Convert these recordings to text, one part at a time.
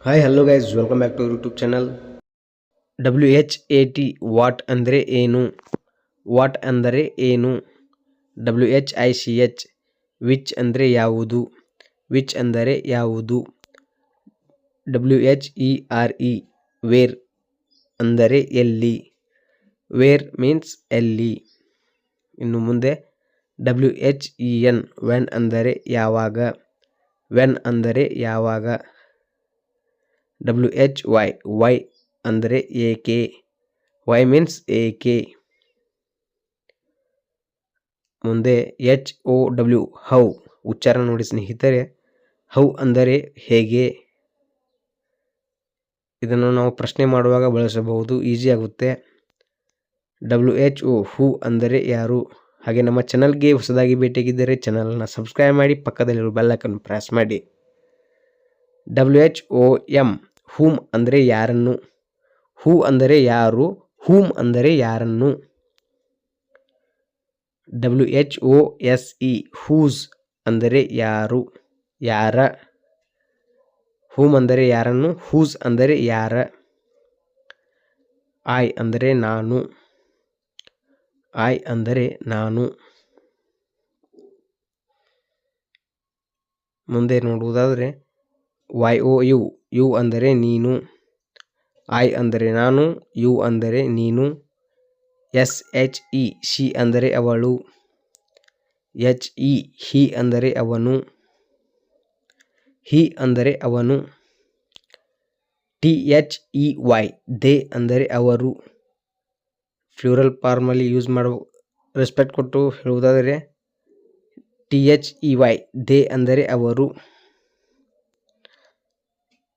Hi hello guys, welcome back to YouTube channel. WHAT what ಅಂದರೆ ಏನು? What ಅಂದರೆ ಏನು? WHICH ವಿಚ್ ಅಂದರೆ ಯಾವುದು? ವಿಚ್ ಅಂದರೆ ಯಾವುದು? WHERE ವೇರ್ ಅಂದರೆ ಎಲ್ಲಿ? ವೇರ್ ಮೀನ್ಸ್ ಎಲ್ಲಿ. ಇನ್ನು ಮುಂದೆ WHEN ವೆನ್ ಅಂದರೆ ಯಾವಾಗ? ವೆನ್ ಅಂದರೆ ಯಾವಾಗ? WHY ವೈ ಅಂದರೆ ಏಕೆ? ವೈ ಮೀನ್ಸ್ ಏಕೆ. ಮುಂದೆ HOW ಹೌ ಉಚ್ಚಾರ ನೋಡಿ ಸ್ನೇಹಿತರೆ. ಹೌ ಅಂದರೆ ಹೇಗೆ. ಇದನ್ನು ನಾವು ಪ್ರಶ್ನೆ ಮಾಡುವಾಗ ಬಳಸಬಹುದು, ಈಸಿ ಆಗುತ್ತೆ. WHO ಹೂ ಅಂದರೆ ಯಾರು. ಹಾಗೆ ನಮ್ಮ ಚಾನಲ್ಗೆ ಹೊಸದಾಗಿ ಭೇಟಿಯಾಗಿದ್ದರೆ ಚಾನಲ್ನ ಸಬ್ಸ್ಕ್ರೈಬ್ ಮಾಡಿ, ಪಕ್ಕದಲ್ಲಿರುವ ಬೆಲ್ ಐಕಾನ್ ಪ್ರೆಸ್ ಮಾಡಿ. WHOM ಹೂಮ್ ಅಂದರೆ ಯಾರನ್ನು. ಹೂ ಅಂದರೆ ಯಾರು, ಹೂಮ್ ಅಂದರೆ ಯಾರನ್ನು. WHOSE ಹೂಸ್ ಅಂದರೆ ಯಾರು, ಯಾರ. ಹೂಮ್ ಅಂದರೆ ಯಾರನ್ನು, ಹೂಸ್ ಅಂದರೆ ಯಾರ. ಐ ಅಂದರೆ ನಾನು. ಐ ಅಂದರೆ ನಾನು. ಮುಂದೆ ನೋಡುವುದಾದರೆ YOU ಯು ಅಂದರೆ ನೀನು. ಐ ಅಂದರೆ ನಾನು, ಯು ಅಂದರೆ ನೀನು. SHE ಶಿ ಅಂದರೆ ಅವಳು. HE ಹಿ ಅಂದರೆ ಅವನು. ಹಿ ಅಂದರೆ ಅವನು. THEY ದೇ ಅಂದರೆ ಅವರು. ಫ್ಲೂರಲ್ ಫಾರ್ಮಲ್ಲಿ ಯೂಸ್ ಮಾಡುವ ರೆಸ್ಪೆಕ್ಟ್ ಕೊಟ್ಟು ಹೇಳುವುದಾದರೆ THEY ದೇ ಅಂದರೆ ಅವರು.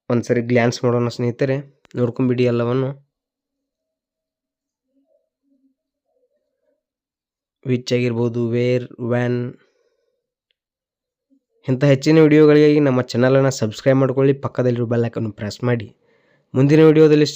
ಒಂದ್ಸರಿ ಗ್ಲ್ಯಾನ್ಸ್ ಮಾಡೋಣ ಸ್ನೇಹಿತರೆ, ನೋಡ್ಕೊಂಬಿಡಿ ಎಲ್ಲವನ್ನು. ವಿಚ್ ಆಗಿರ್ಬೋದು, ವೇರ್, ವ್ಯಾನ್. ಇಂಥ ಹೆಚ್ಚಿನ ವಿಡಿಯೋಗಳಿಗಾಗಿ ನಮ್ಮ ಚಾನಲನ್ನು ಸಬ್ಸ್ಕ್ರೈಬ್ ಮಾಡ್ಕೊಳ್ಳಿ, ಪಕ್ಕದಲ್ಲಿರುವ ಬೆಲ್ ಐಕಾನ್ ಪ್ರೆಸ್ ಮಾಡಿ. ಮುಂದಿನ ವಿಡಿಯೋದಲ್ಲಿ